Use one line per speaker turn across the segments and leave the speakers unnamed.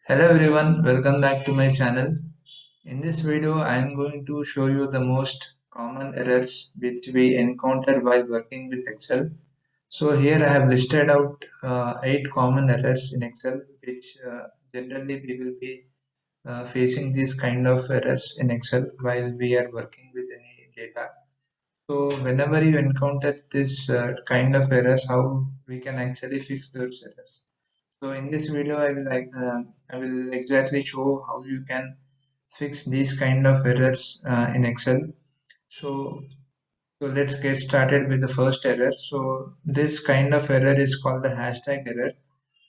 Hello everyone, welcome back to my channel. In this video, I am going to show you the most common errors which we encounter while working with Excel. So here I have listed out 8 common errors in Excel which generally we will be facing these kind of errors in Excel while we are working with any data. So whenever you encounter this kind of errors, how we can actually fix those errors. So in this video, I will exactly show how you can fix these kind of errors in Excel. So let's get started with the first error. So this kind of error is called the hashtag error.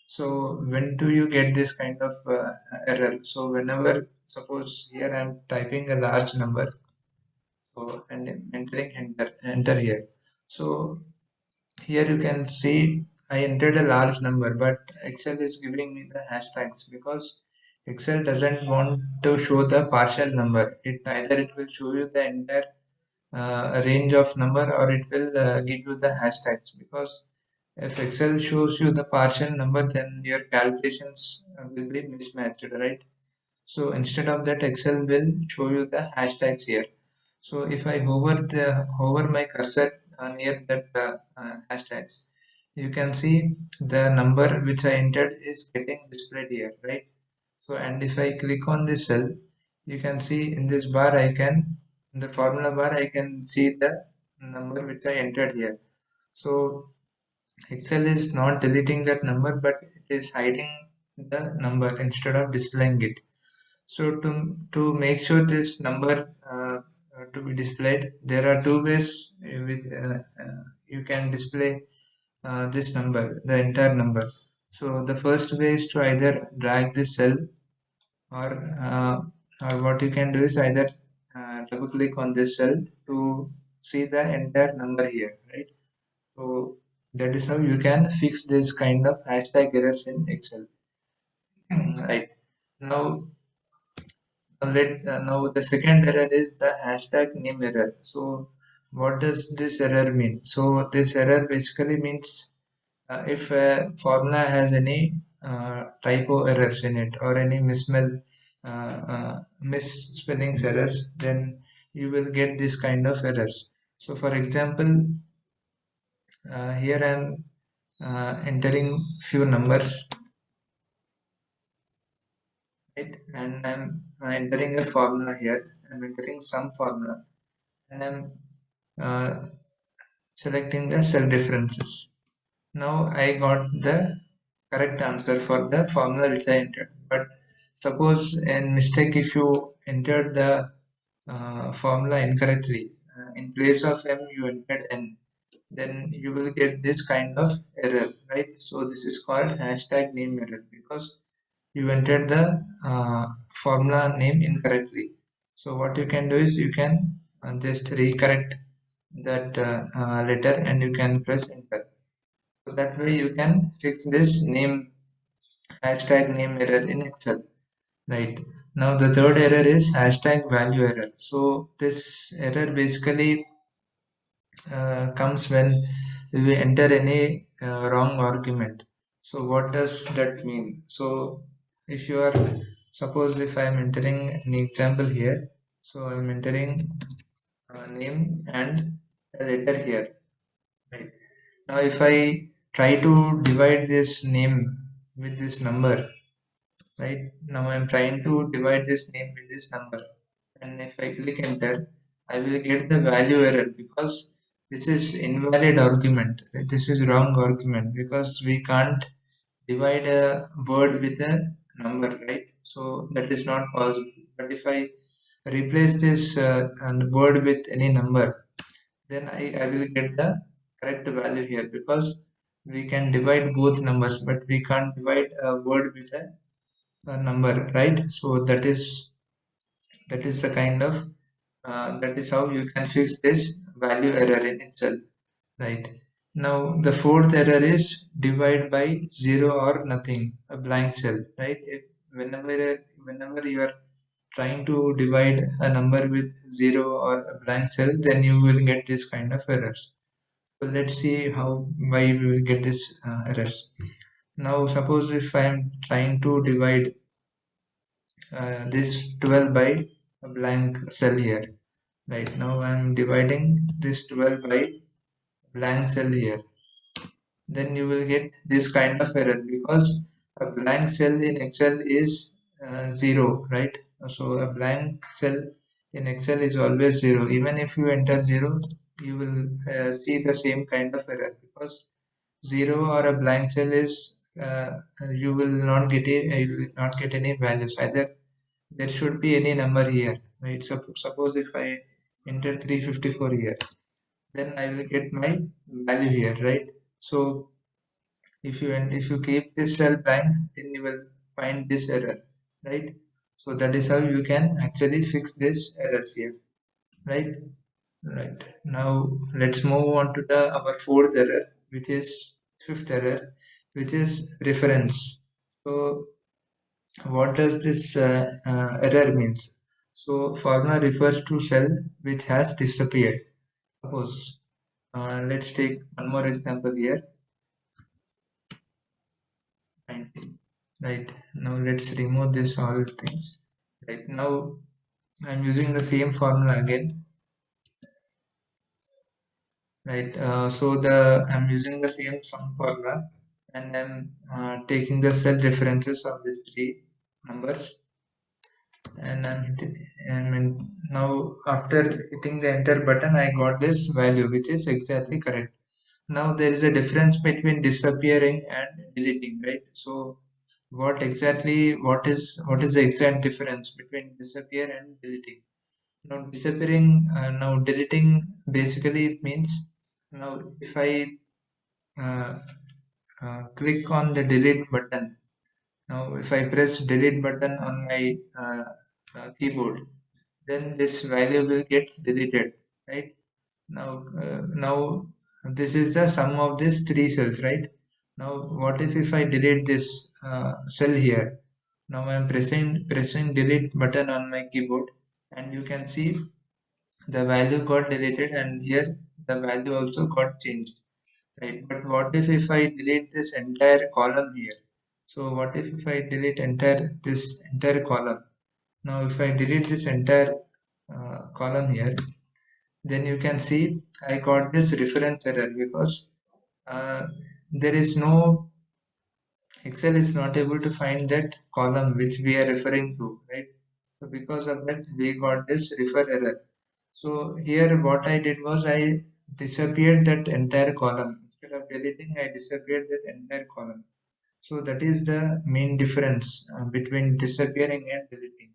So when do you get this kind of error? So whenever, suppose here I'm typing a large number, so and entering enter here. So here you can see I entered a large number, but Excel is giving me the hashtags because Excel doesn't want to show the partial number. It will show you the entire range of number, or it will give you the hashtags. Because if Excel shows you the partial number, then your calculations will be mismatched, right? So instead of that, Excel will show you the hashtags here. So if I hover my cursor near that hashtags, you can see the number which I entered is getting displayed here, right? So and if I click on this cell, you can see in this bar in the formula bar I can see the number which I entered here. So Excel is not deleting that number, but it is hiding the number instead of displaying it. So to make sure this number to be displayed, there are two ways you can display this number, the entire number. So the first way is to either drag this cell, or uh, or what you can do is either double click on this cell to see the entire number here, right? So that is how you can fix this kind of hashtag errors in Excel. Right. Now now the second error is the hashtag name error. So what does this error mean? So this error basically means if a formula has any typo errors in it, or any misspellings errors, then you will get this kind of errors. So for example, here I am entering few numbers, right? And I'm entering a formula here. I'm entering some formula, and I'm uh, selecting the cell differences. Now I got the correct answer for the formula which I entered. But suppose in mistake, if you entered the formula incorrectly, in place of m you entered n, then you will get this kind of error, right? So this is called hashtag name error, because you entered the formula name incorrectly. So what you can do is you can just recorrect that letter, and you can press enter. So that way you can fix this name hashtag name error in Excel. Right. Now the third error is hashtag value error. So this error basically comes when we enter any wrong argument. So what does that mean? So if you are, suppose if I am entering an example here, so I am entering name and a letter here. Right. Now if I try to divide this name with this number, right? Now I'm trying to divide this name with this number, and if I click enter, I will get the value error, because this is invalid argument. This is wrong argument, because we can't divide a word with a number, right? So that is not possible. But if I replace this and word with any number, then I will get the correct value here, because we can divide both numbers, but we can't divide a word with a number, right? So that is the kind of that is how you can fix this value error in Excel, right? Now the fourth error is divide by zero or nothing, a blank cell, right? If whenever whenever you are trying to divide a number with zero or a blank cell, then you will get this kind of errors. So let's see how why we will get this errors. Now suppose if I am trying to divide this 12 by a blank cell here. Right now I'm dividing this 12 by blank cell here. Then you will get this kind of error because a blank cell in Excel is 0, right? So a blank cell in Excel is always 0. Even if you enter 0, you will see the same kind of error because 0 or a blank cell is you will not get you will not get any values. Either there should be any number here, right? Suppose if I enter 354 here, then I will get my value here, right? So if you keep this cell blank, then you will find this error, right? So that is how you can actually fix this errors here, right? Right. Now let's move on to the our fourth error, which is fifth error, which is reference. So what does this error means? So formula refers to cell which has disappeared. Suppose let's take one more example here. 19. Right. Now let's remove this all things. Right. Now I'm using the same formula again. Right. So the I'm using the same sum formula and I'm taking the cell references of these three numbers and now after hitting the enter button I got this value which is exactly correct. Now there is a difference between disappearing and deleting, right? So what is the exact difference between disappear and deleting? Now disappearing, now deleting basically means now if I uh, click on the delete button, now if I press delete button on my keyboard, then this value will get deleted, right? Now this is the sum of these three cells, right? Now what if I delete this cell here? Now I'm pressing delete button on my keyboard and you can see the value got deleted and here the value also got changed, right? But what if I delete this entire column here? So what if I delete this entire column? Now if I delete this entire column here, then you can see I got this reference error because uh, there is no Excel is not able to find that column which we are referring to, right? So because of that we got this refer error. So here what I did was I disappeared that entire column. Instead of deleting, I disappeared that entire column. So that is the main difference between disappearing and deleting,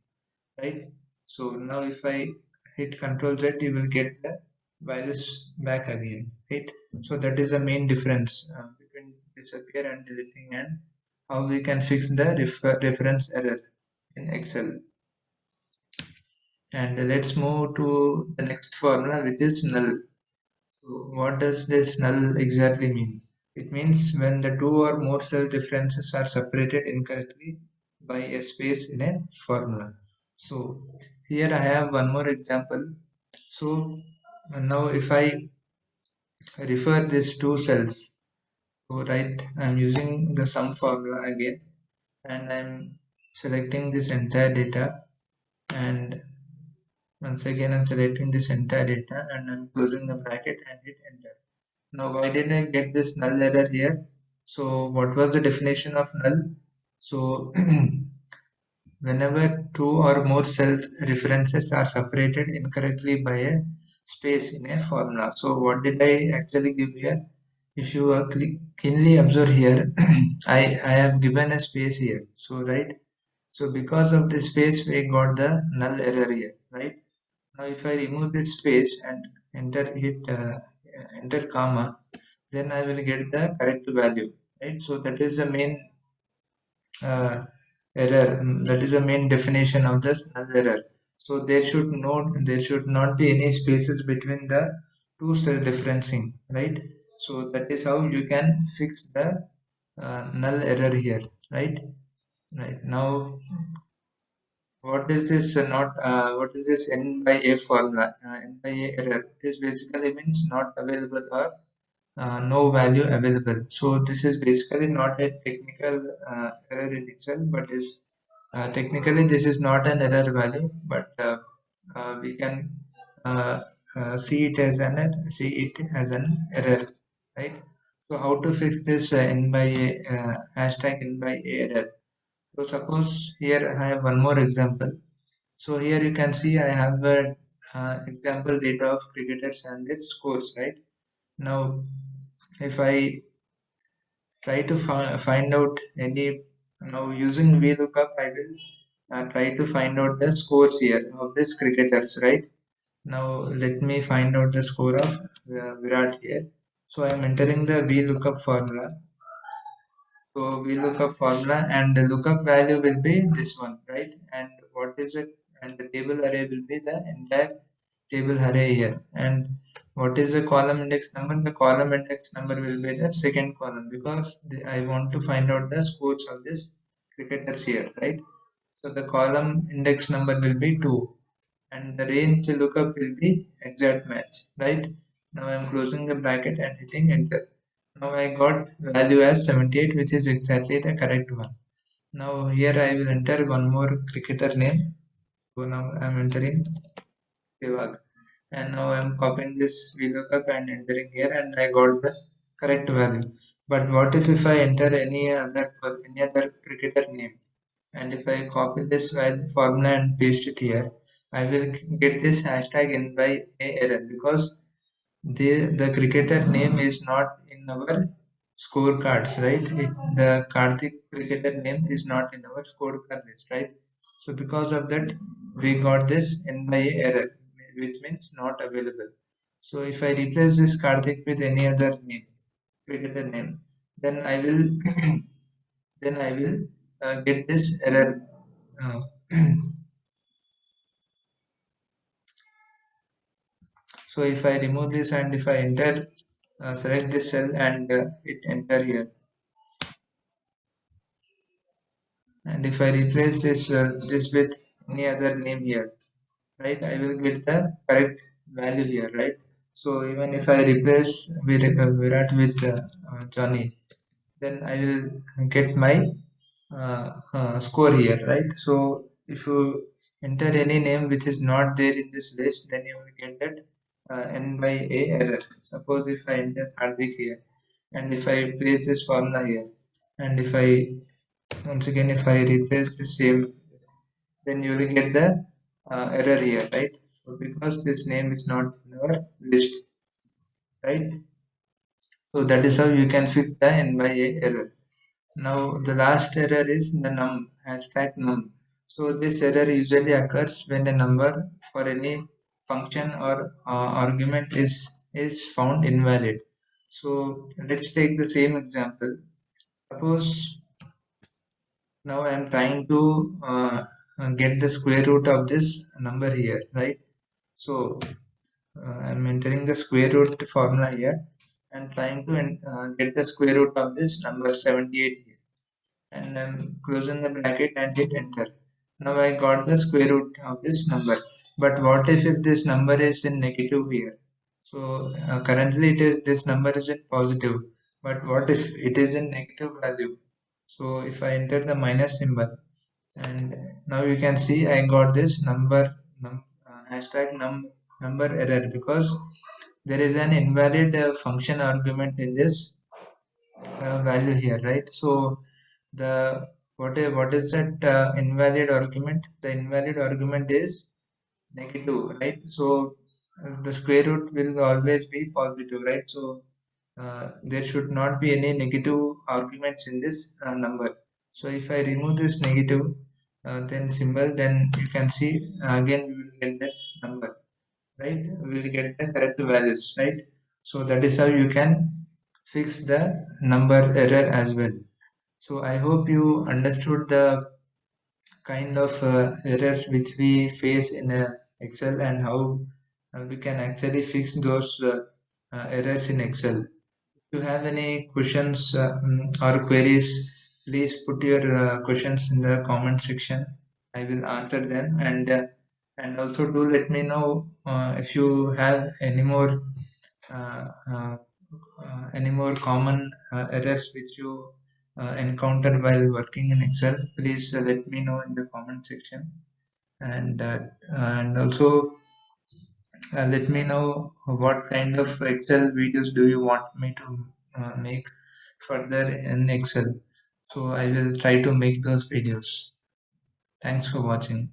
right? So now if I hit Control Z, you will get the values back again, right? So that is the main difference between disappear and deleting and how we can fix the reference error in Excel. And let's move to the next formula, which is null. So what does this null exactly mean? It means when the two or more cell differences are separated incorrectly by a space in a formula. So here I have one more example. So now if I refer these two cells, so right, I'm using the sum formula again and I'm selecting this entire data and once again I'm selecting this entire data and I'm closing the bracket and hit enter. Now, why did I get this null error here? So, what was the definition of null? So, whenever two or more cell references are separated incorrectly by a space in a formula. So, what did I actually give here? If you keenly observe here, I have given a space here. So, right. So, because of this space, we got the null error here, right? Now, if I remove this space and enter comma, then I will get the correct value, right? So that is the main uh, error. That is the main definition of this null error. So there should not be any spaces between the two cell referencing, right? So that is how you can fix the null error here, right? Right now, what is this n by a formula? N by a error. This basically means not available or no value available. So this is basically not a technical error in itself, but is Technically, this is not an error value, but we can uh, see it as an error, right? So how to fix this n by a hashtag n by a error? So suppose here I have one more example. So here you can see I have a example data of cricketers and their scores, right? Now, if I try to find out any, now using VLOOKUP, I will try to find out the scores here of these cricketers, right? Now let me find out the score of Virat here. So I am entering the VLOOKUP formula. So we look up formula and the lookup value will be this one, right? And what is it? And the table array will be the entire table array here. And what is the column index number? The column index number will be the second column because I want to find out the scores of this cricketers here, right? So the column index number will be 2 and the range lookup will be exact match, right? Now I'm closing the bracket and hitting enter. Now I got value as 78, which is exactly the correct one. Now here I will enter one more cricketer name. So now I'm entering Shiva, and now I'm copying this VLOOKUP and entering here, and I got the correct value. But what if I enter any other cricketer name? And if I copy this formula and paste it here, I will get this hashtag n by a error because the cricketer name is not in our scorecards, right? The Karthik cricketer name is not in our scorecard list, right? So because of that, we got this n by a error, which means not available. So if I replace this Karthik with any other name, cricketer name, then I will then I will get this error. Uh, so if I remove this and if I enter, select this cell and hit enter here, and if I replace this with any other name here, right, I will get the correct value here, right? So even if I replace Virat with Johnny, then I will get my score here, right? So if you enter any name which is not there in this list, then you will get that n by a error. Suppose if I enter Hardik here, and if I place this formula here, and if I once again if I replace the same, then you will get the error here, right? So because this name is not in our list, right? So that is how you can fix the n by a error. Now the last error is the num, hashtag num. So this error usually occurs when a number for any function or argument is found invalid. So let's take the same example. Suppose now I am trying to get the square root of this number here, right? So I'm entering the square root formula here and trying to get the square root of this number 78 here, and I'm closing the bracket and hit enter. Now I got the square root of this number. But what if this number is in negative here? So currently it is this number is in positive. But what if it is in negative value? So if I enter the minus symbol, and now you can see I got this hashtag number error because there is an invalid function argument in this value here, right? So the what is that invalid argument? The invalid argument is negative, right? So the square root will always be positive, right? So there should not be any negative arguments in this number. So if I remove this negative then symbol, then you can see again we will get that number, right? We will get the correct values, right? So that is how you can fix the number error as well. So I hope you understood the kind of errors which we face in Excel and how we can actually fix those errors in Excel. If you have any questions or queries, please put your questions in the comment section. I will answer them, and also do let me know if you have uh, uh, any more common errors which you encounter while working in Excel, please let me know in the comment section. And also let me know what kind of Excel videos do you want me to make further in Excel. So I will try to make those videos. Thanks for watching.